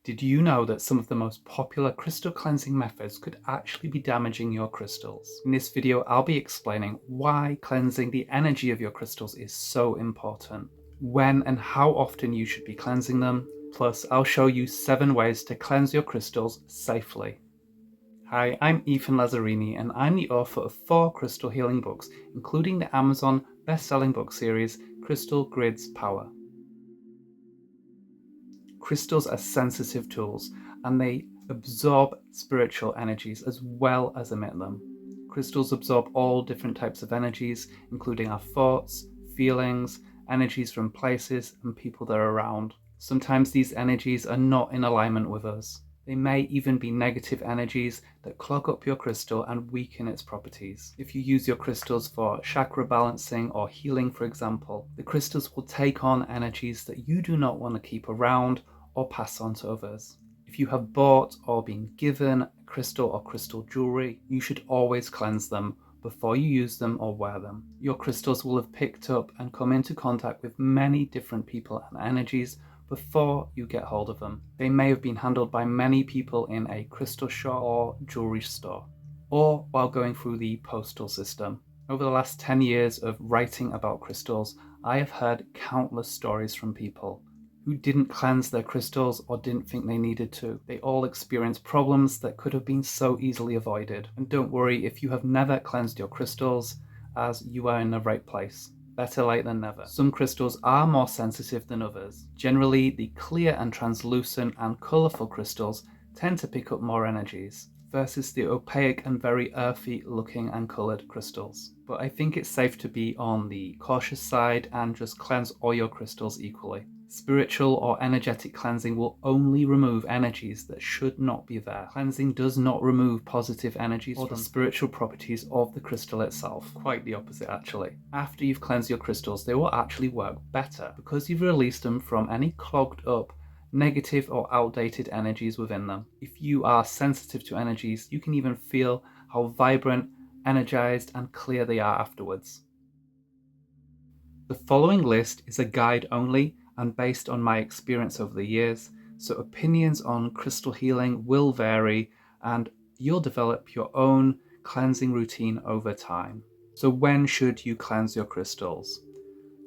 Did you know that some of the most popular crystal cleansing methods could actually be damaging your crystals? In this video, I'll be explaining why cleansing the energy of your crystals is so important, when and how often you should be cleansing them, plus I'll show you 7 ways to cleanse your crystals safely. Hi, I'm Ethan Lazzarini and I'm the author of 4 crystal healing books, including the Amazon best-selling book series, Crystal Grid's Power. Crystals are sensitive tools and they absorb spiritual energies as well as emit them. Crystals absorb all different types of energies, including our thoughts, feelings, energies from places and people that are around. Sometimes these energies are not in alignment with us. They may even be negative energies that clog up your crystal and weaken its properties. If you use your crystals for chakra balancing or healing, for example, the crystals will take on energies that you do not want to keep around or pass on to others. If you have bought or been given a crystal or crystal jewelry, you should always cleanse them before you use them or wear them. Your crystals will have picked up and come into contact with many different people and energies before you get hold of them. They may have been handled by many people in a crystal shop or jewelry store, or while going through the postal system. Over the last 10 years of writing about crystals, I have heard countless stories from people who didn't cleanse their crystals or didn't think they needed to. They all experienced problems that could have been so easily avoided. And don't worry if you have never cleansed your crystals, as you are in the right place. Better late than never. Some crystals are more sensitive than others. Generally, the clear and translucent and colourful crystals tend to pick up more energies, versus the opaque and very earthy looking and coloured crystals. But I think it's safe to be on the cautious side and just cleanse all your crystals equally. Spiritual or energetic cleansing will only remove energies that should not be there. Cleansing does not remove positive energies or the spiritual properties of the crystal itself. Quite the opposite, actually. After you've cleansed your crystals, they will actually work better because you've released them from any clogged up negative or outdated energies within them. If you are sensitive to energies, you can even feel how vibrant, energized, and clear they are afterwards. The following list is a guide only and based on my experience over the years, so opinions on crystal healing will vary and you'll develop your own cleansing routine over time. So when should you cleanse your crystals?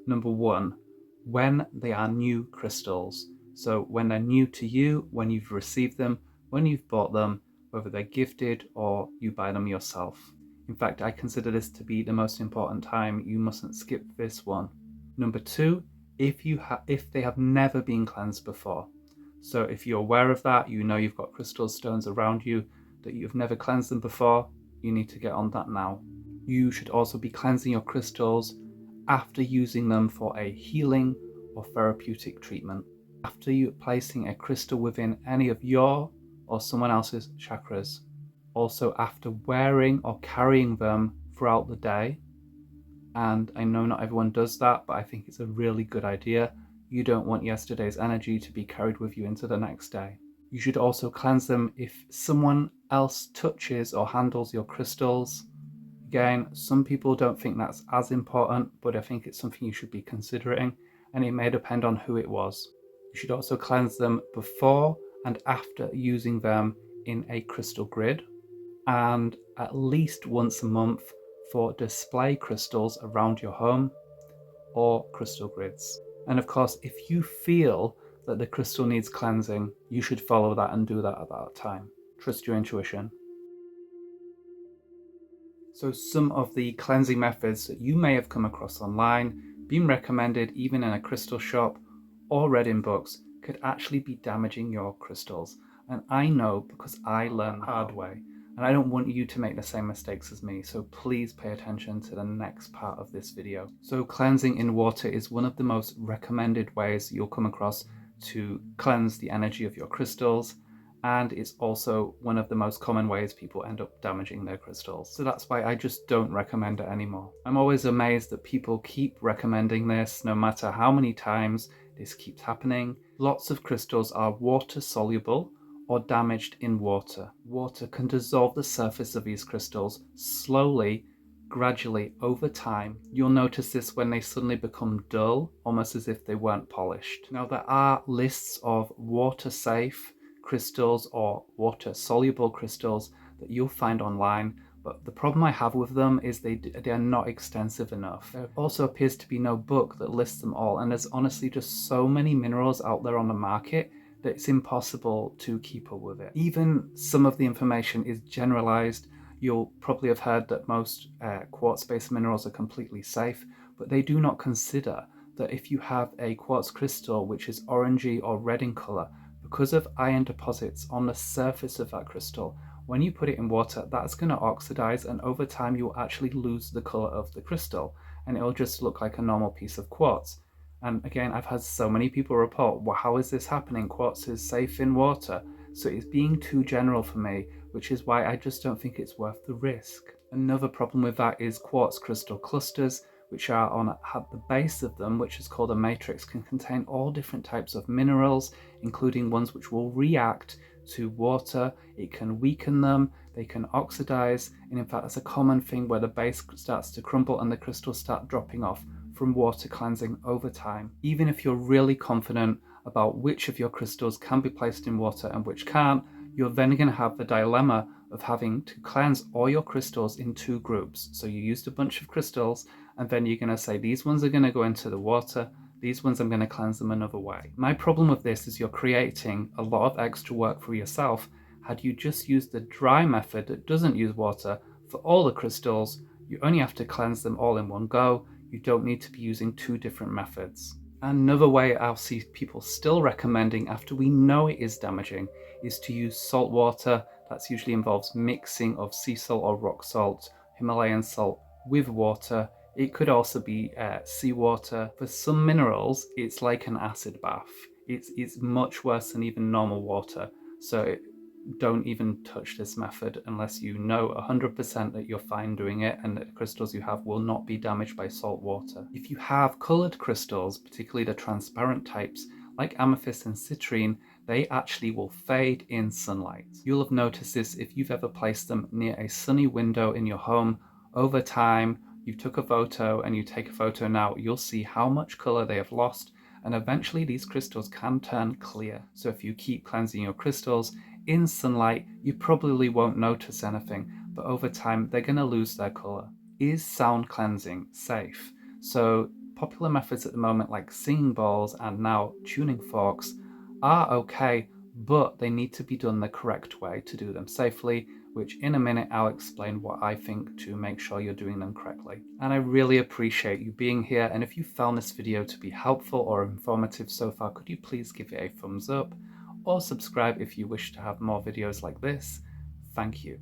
Number 1, when they are new crystals. So when they're new to you, when you've received them, when you've bought them, whether they're gifted or you buy them yourself. In fact, I consider this to be the most important time. You mustn't skip this one. Number 2, if they have never been cleansed before. So if you're aware of that, you know you've got crystal stones around you that you've never cleansed them before, you need to get on that now. You should also be cleansing your crystals after using them for a healing or therapeutic treatment. After you placing a crystal within any of your or someone else's chakras. Also after wearing or carrying them throughout the day. And I know not everyone does that, but I think it's a really good idea. You don't want yesterday's energy to be carried with you into the next day. You should also cleanse them if someone else touches or handles your crystals. Again, some people don't think that's as important, but I think it's something you should be considering, and it may depend on who it was. You should also cleanse them before and after using them in a crystal grid, and at least once a month for display crystals around your home or crystal grids. And of course, if you feel that the crystal needs cleansing, you should follow that and do that at that time. Trust your intuition. So some of the cleansing methods that you may have come across online, been recommended even in a crystal shop or read in books, could actually be damaging your crystals. And I know because I learned the hard way. And I don't want you to make the same mistakes as me, so please pay attention to the next part of this video. So cleansing in water is one of the most recommended ways you'll come across to cleanse the energy of your crystals, and it's also one of the most common ways people end up damaging their crystals. So that's why I just don't recommend it anymore. I'm always amazed that people keep recommending this no matter how many times this keeps happening. Lots of crystals are water soluble or damaged in water. Water can dissolve the surface of these crystals slowly, gradually over time. You'll notice this when they suddenly become dull, almost as if they weren't polished. Now there are lists of water safe crystals or water-soluble crystals that you'll find online, but the problem I have with them is they are not extensive enough. There also appears to be no book that lists them all, and there's honestly just so many minerals out there on the market that it's impossible to keep up with it. Even some of the information is generalized. You'll probably have heard that most quartz-based minerals are completely safe, but they do not consider that if you have a quartz crystal which is orangey or red in color, because of iron deposits on the surface of that crystal, when you put it in water, that's going to oxidize, and over time you'll actually lose the color of the crystal and it'll just look like a normal piece of quartz. And again, I've had so many people report, well, how is this happening? Quartz is safe in water. So it's being too general for me, which is why I just don't think it's worth the risk. Another problem with that is quartz crystal clusters, which are on at the base of them, which is called a matrix, can contain all different types of minerals, including ones which will react to water. It can weaken them, they can oxidize, and in fact that's a common thing where the base starts to crumble and the crystals start dropping off from water cleansing over time. Even if you're really confident about which of your crystals can be placed in water and which can't, you're then going to have the dilemma of having to cleanse all your crystals in two groups. So you used a bunch of crystals, and then you're going to say these ones are going to go into the water, these ones I'm going to cleanse them another way. My problem with this is you're creating a lot of extra work for yourself. Had you just used the dry method that doesn't use water for all the crystals, you only have to cleanse them all in one go. You don't need to be using two different methods. Another way I'll see people still recommending after we know it is damaging is to use salt water. That usually involves mixing of sea salt or rock salt, Himalayan salt with water. It could also be seawater. For some minerals, it's like an acid bath. It's much worse than even normal water. So don't even touch this method unless you know 100% that you're fine doing it and that the crystals you have will not be damaged by salt water. If you have colored crystals, particularly the transparent types like amethyst and citrine, they actually will fade in sunlight. You'll have noticed this if you've ever placed them near a sunny window in your home. Over time, you took a photo and you take a photo now, you'll see how much color they have lost, and eventually these crystals can turn clear. So if you keep cleansing your crystals in sunlight, you probably won't notice anything, but over time they're going to lose their color. Is sound cleansing safe? So popular methods at the moment like singing bowls and now tuning forks are okay, but they need to be done the correct way to do them safely, which in a minute I'll explain what I think to make sure you're doing them correctly. And I really appreciate you being here, and if you found this video to be helpful or informative so far, could you please give it a thumbs up or subscribe if you wish to have more videos like this. Thank you.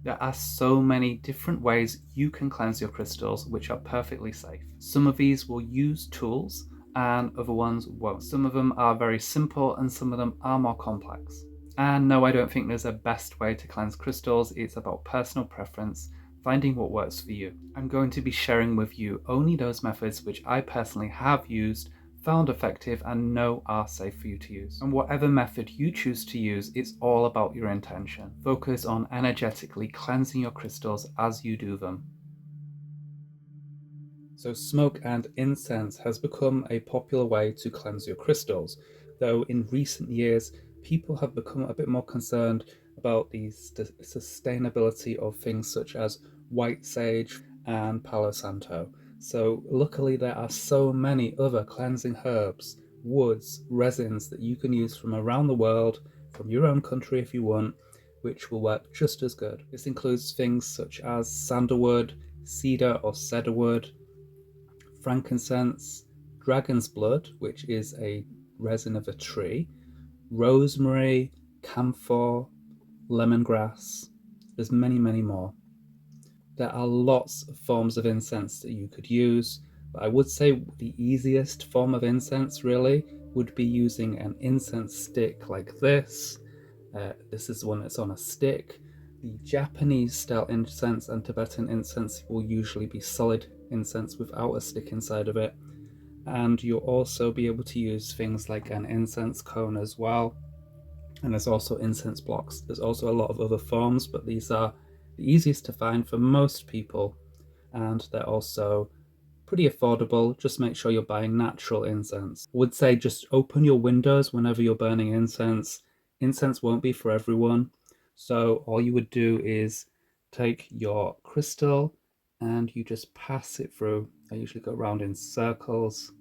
There are so many different ways you can cleanse your crystals which are perfectly safe. Some of these will use tools and other ones won't. Some of them are very simple and some of them are more complex. And no, I don't think there's a best way to cleanse crystals. It's about personal preference, finding what works for you. I'm going to be sharing with you only those methods which I personally have used, found effective, and know are safe for you to use. And whatever method you choose to use, it's all about your intention. Focus on energetically cleansing your crystals as you do them. So smoke and incense has become a popular way to cleanse your crystals, though in recent years people have become a bit more concerned about the sustainability of things such as white sage and Palo Santo. So luckily there are so many other cleansing herbs, woods, resins that you can use from around the world, from your own country if you want, which will work just as good. This includes things such as sandalwood, cedar or cedarwood, frankincense, dragon's blood, which is a resin of a tree, rosemary, camphor, lemongrass. There's many, many more. There are lots of forms of incense that you could use, but I would say the easiest form of incense really would be using an incense stick like this. This is the one that's on a stick. The Japanese style incense and Tibetan incense will usually be solid incense without a stick inside of it. And you'll also be able to use things like an incense cone as well. And there's also incense blocks. There's also a lot of other forms, but these are the easiest to find for most people, and they're also pretty affordable. Just make sure you're buying natural incense. I would say just open your windows whenever you're burning incense. Incense won't be for everyone. So all you would do is take your crystal and you just pass it through. I usually go around in circles,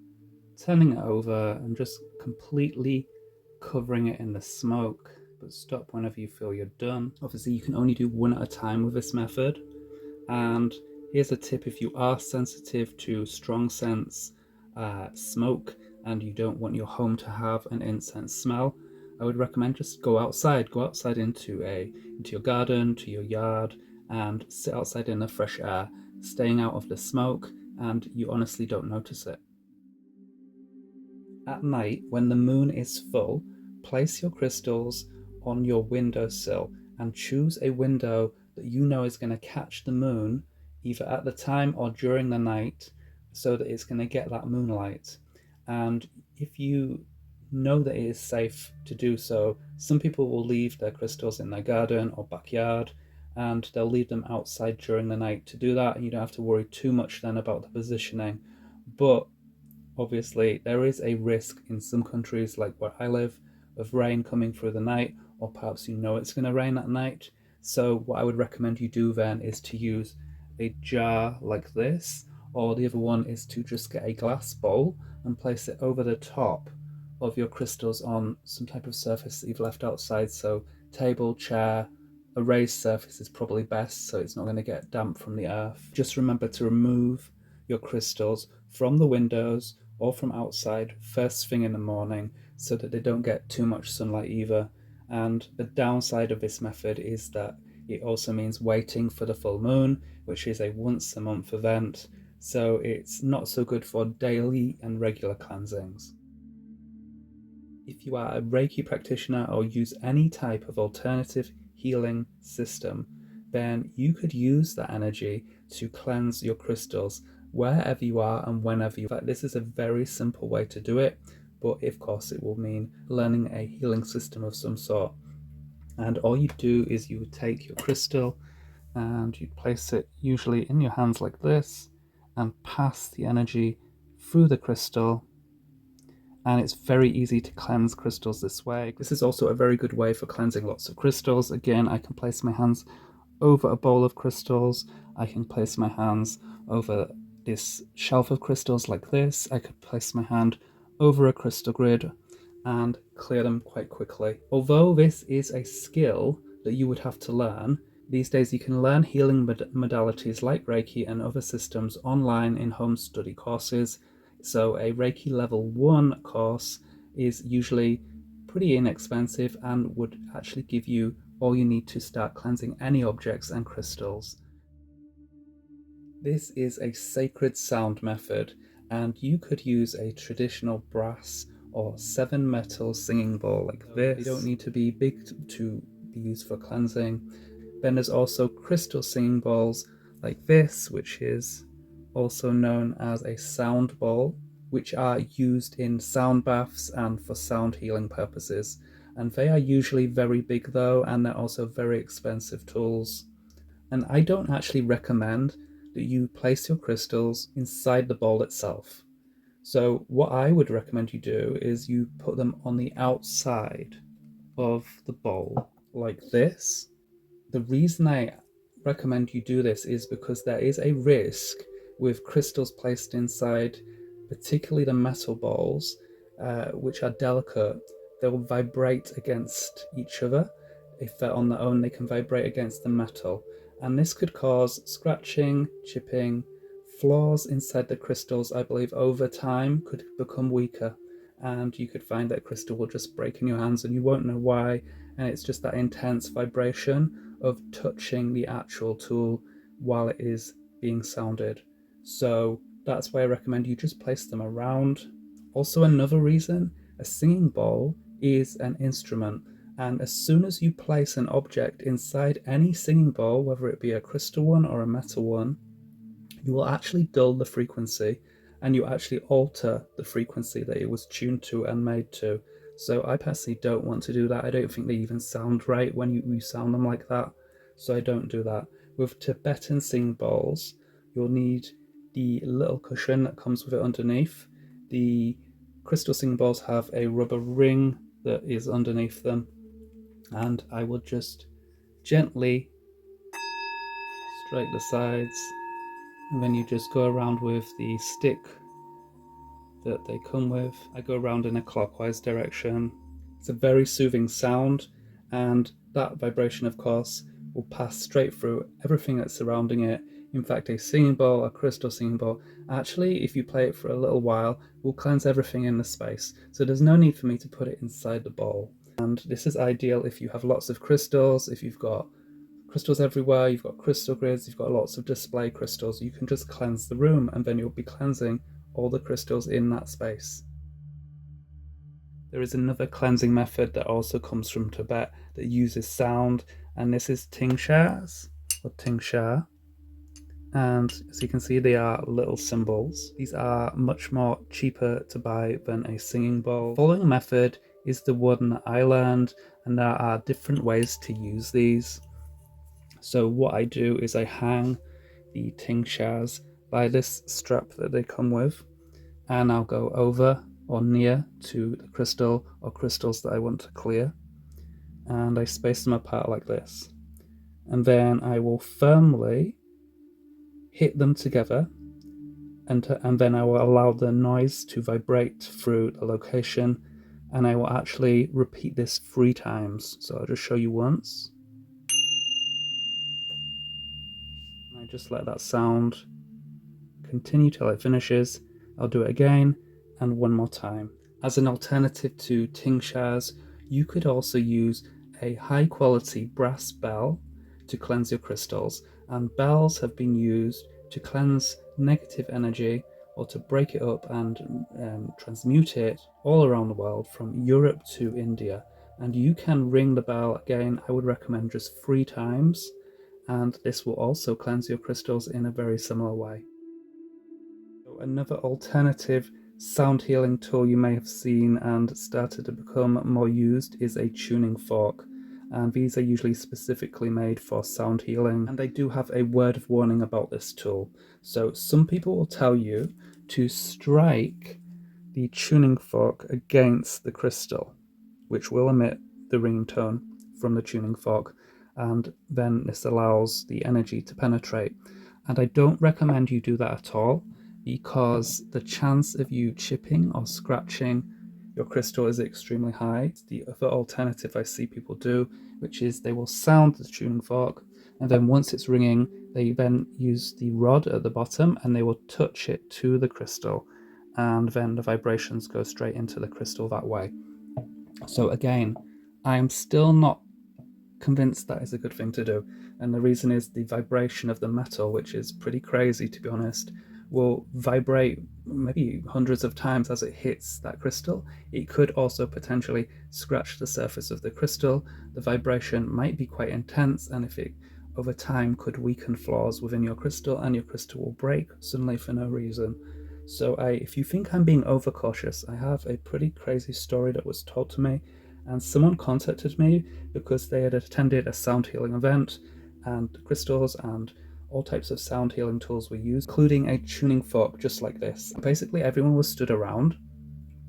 turning it over and just completely covering it in the smoke. But stop whenever you feel you're done. Obviously, you can only do one at a time with this method. And here's a tip: if you are sensitive to strong scents, smoke, and you don't want your home to have an incense smell, I would recommend just go outside. Go outside into your garden, to your yard, and sit outside in the fresh air, staying out of the smoke, and you honestly don't notice it. At night, when the moon is full, place your crystals on your windowsill and choose a window that you know is going to catch the moon either at the time or during the night so that it's going to get that moonlight. And if you know that it is safe to do so, some people will leave their crystals in their garden or backyard and they'll leave them outside during the night to do that, and you don't have to worry too much then about the positioning. But obviously, there is a risk in some countries, like where I live, of rain coming through the night, or perhaps you know it's going to rain at night. So, what I would recommend you do then is to use a jar like this, or the other one is to just get a glass bowl and place it over the top of your crystals on some type of surface that you've left outside. So, table, chair, a raised surface is probably best so it's not going to get damp from the earth. Just remember to remove your crystals from the windows or from outside first thing in the morning so that they don't get too much sunlight either. And the downside of this method is that it also means waiting for the full moon, which is a once a month event, so it's not so good for daily and regular cleansings. If you are a Reiki practitioner or use any type of alternative healing system, then you could use that energy to cleanse your crystals wherever you are and whenever you. In fact, this is a very simple way to do it, but of course, it will mean learning a healing system of some sort. And all you do is you would take your crystal and you'd place it usually in your hands like this and pass the energy through the crystal, and it's very easy to cleanse crystals this way. This is also a very good way for cleansing lots of crystals. Again, I can place my hands over a bowl of crystals. I can place my hands over this shelf of crystals like this. I could place my hand over a crystal grid and clear them quite quickly. Although this is a skill that you would have to learn, these days you can learn healing modalities like Reiki and other systems online in home study courses. So a Reiki level 1 course is usually pretty inexpensive and would actually give you all you need to start cleansing any objects and crystals. This is a sacred sound method, and you could use a traditional brass or 7 metal singing bowl like this. They don't need to be big to be used for cleansing. Then there's also crystal singing bowls like this, which is also known as a sound bowl, which are used in sound baths and for sound healing purposes. And they are usually very big though, and they're also very expensive tools. And I don't actually recommend that you place your crystals inside the bowl itself. So what I would recommend you do is you put them on the outside of the bowl like this. The reason I recommend you do this is because there is a risk with crystals placed inside, particularly the metal bowls, which are delicate. They will vibrate against each other. If they're on their own, they can vibrate against the metal. And this could cause scratching, chipping. Flaws inside the crystals, I believe, over time could become weaker. And you could find that crystal will just break in your hands and you won't know why. And it's just that intense vibration of touching the actual tool while it is being sounded. So that's why I recommend you just place them around. Also, another reason, a singing bowl is an instrument, and as soon as you place an object inside any singing bowl, whether it be a crystal one or a metal one, you will actually dull the frequency and you actually alter the frequency that it was tuned to and made to. So I personally don't want to do that. I don't think they even sound right when you sound them like that. So I don't do that. With Tibetan singing bowls, you'll need the little cushion that comes with it underneath. The crystal singing bowls have a rubber ring that is underneath them, and I will just gently strike the sides, and then you just go around with the stick that they come with. I go around in a clockwise direction. It's a very soothing sound, and that vibration, of course, will pass straight through everything that's surrounding it. In fact, a singing bowl, a crystal singing bowl, actually, if you play it for a little while, will cleanse everything in the space. So there's no need for me to put it inside the bowl. And this is ideal if you have lots of crystals, if you've got crystals everywhere, you've got crystal grids, you've got lots of display crystals, you can just cleanse the room, and then you'll be cleansing all the crystals in that space. There is another cleansing method that also comes from Tibet that uses sound, and this is Tingshas, or Tingsha. And as you can see, they are little cymbals. These are much more cheaper to buy than a singing bowl. The following method is the one that I learned, and there are different ways to use these. So what I do is I hang the Tingshas by this strap that they come with, and I'll go over or near to the crystal or crystals that I want to clear, and I space them apart like this, and then I will firmly hit them together, and then I will allow the noise to vibrate through the location, and I will actually repeat this 3 times. So I'll just show you once, and I just let that sound continue till it finishes. I'll do it again and one more time. As an alternative to Tingshas, you could also use a high quality brass bell to cleanse your crystals, and bells have been used to cleanse negative energy or to break it up and transmute it all around the world, from Europe to India. And you can ring the bell again, I would recommend just 3 times, and this will also cleanse your crystals in a very similar way. Another alternative sound healing tool you may have seen and started to become more used is a tuning fork, and these are usually specifically made for sound healing, and they do have a word of warning about this tool. So some people will tell you to strike the tuning fork against the crystal, which will emit the ringing tone from the tuning fork, and then this allows the energy to penetrate. And I don't recommend you do that at all, because the chance of you chipping or scratching your crystal is extremely high. The other alternative I see people do, which is they will sound the tuning fork, and then once it's ringing, they then use the rod at the bottom and they will touch it to the crystal, and then the vibrations go straight into the crystal that way. So again, I'm still not convinced that is a good thing to do, and the reason is the vibration of the metal, which is pretty crazy to be honest, will vibrate maybe hundreds of times as it hits that crystal. It could also potentially scratch the surface of the crystal. The vibration might be quite intense, and if it over time could weaken flaws within your crystal, and your crystal will break suddenly for no reason. So if you think I'm being overcautious, I have a pretty crazy story that was told to me, and someone contacted me because they had attended a sound healing event, and crystals and all types of sound healing tools were used, including a tuning fork just like this. Basically everyone was stood around,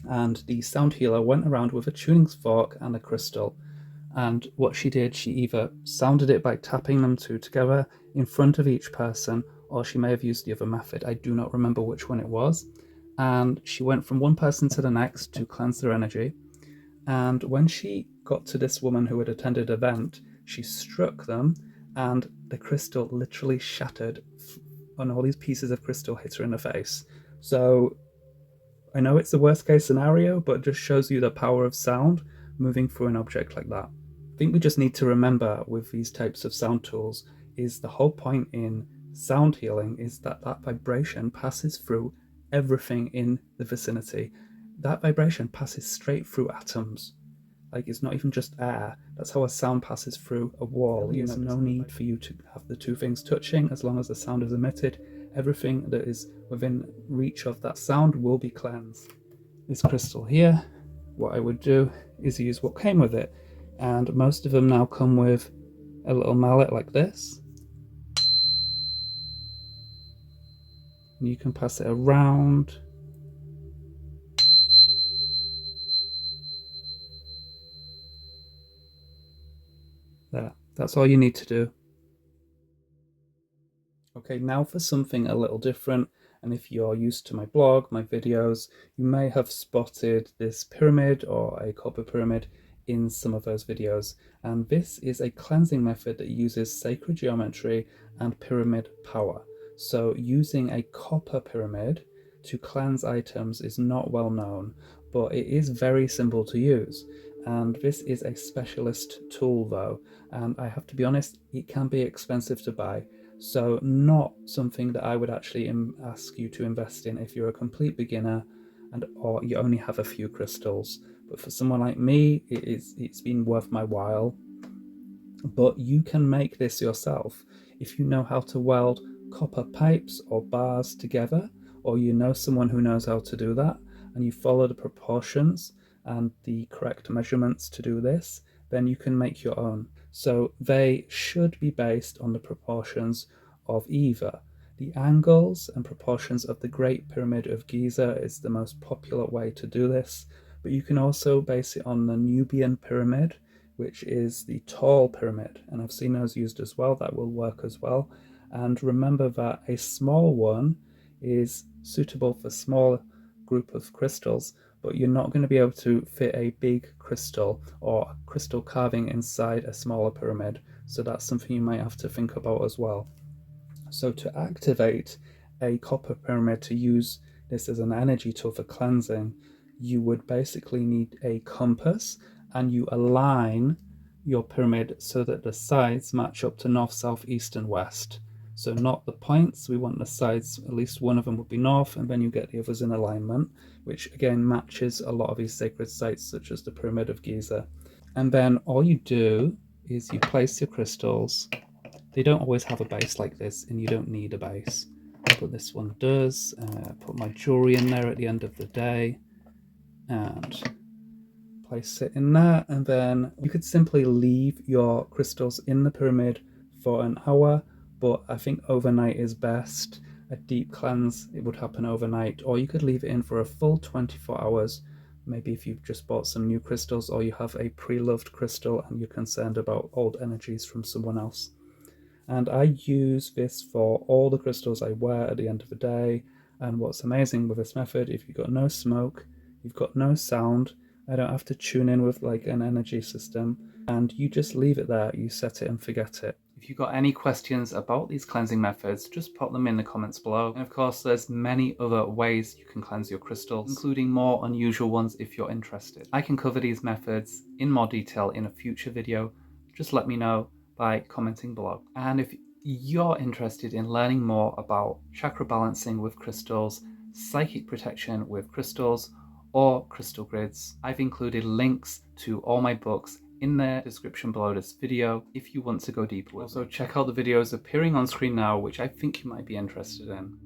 and the sound healer went around with a tuning fork and a crystal, and what she did, she either sounded it by tapping them two together in front of each person, or she may have used the other method. I do not remember which one it was. And she went from one person to the next to cleanse their energy, and when she got to this woman who had attended the event, she struck them, and the crystal literally shattered, and all these pieces of crystal hit her in the face. So I know it's the worst case scenario, but it just shows you the power of sound moving through an object like that. I think we just need to remember with these types of sound tools is the whole point in sound healing is that that vibration passes through everything in the vicinity. That vibration passes straight through atoms. Like, it's not even just air. That's how a sound passes through a wall. There's no need for you to have the two things touching. As long as the sound is emitted, everything that is within reach of that sound will be cleansed. This crystal here, what I would do is use what came with it, and most of them now come with a little mallet like this. And you can pass it around. There, that's all you need to do. Okay, now for something a little different, and if you're used to my blog, my videos, you may have spotted this pyramid or a copper pyramid in some of those videos. And this is a cleansing method that uses sacred geometry and pyramid power. So using a copper pyramid to cleanse items is not well known, but it is very simple to use. And this is a specialist tool though, and I have to be honest, it can be expensive to buy. So not something that I would actually ask you to invest in if you're a complete beginner or you only have a few crystals. But for someone like me, it's been worth my while. But you can make this yourself if you know how to weld copper pipes or bars together, or you know someone who knows how to do that, and you follow the proportions and the correct measurements to do this, then you can make your own. So they should be based on the proportions of either the angles and proportions of the Great Pyramid of Giza is the most popular way to do this, but you can also base it on the Nubian pyramid, which is the tall pyramid, and I've seen those used as well. That will work as well. And remember that a small one is suitable for small group of crystals, but you're not going to be able to fit a big crystal or a crystal carving inside a smaller pyramid. So that's something you might have to think about as well. So to activate a copper pyramid, to use this as an energy tool for cleansing, you would basically need a compass, and you align your pyramid so that the sides match up to north, south, east, and west. So not the points, we want the sides, at least one of them would be north, and then you get the others in alignment, which again matches a lot of these sacred sites, such as the Pyramid of Giza. And then all you do is you place your crystals. They don't always have a base like this, and you don't need a base, but this one does. Put my jewelry in there at the end of the day and place it in there, and then you could simply leave your crystals in the pyramid for an hour, but I think overnight is best. A deep cleanse, it would happen overnight, or you could leave it in for a full 24 hours. Maybe if you've just bought some new crystals, or you have a pre-loved crystal and you're concerned about old energies from someone else. And I use this for all the crystals I wear at the end of the day. And what's amazing with this method, if you've got no smoke, you've got no sound, I don't have to tune in with like an energy system, and you just leave it there, you set it and forget it. If you've got any questions about these cleansing methods, just pop them in the comments below. And of course, there's many other ways you can cleanse your crystals, including more unusual ones if you're interested. I can cover these methods in more detail in a future video. Just let me know by commenting below. And if you're interested in learning more about chakra balancing with crystals, psychic protection with crystals, or crystal grids, I've included links to all my books in the description below this video if you want to go deeper. Also check out the videos appearing on screen now, which I think you might be interested in.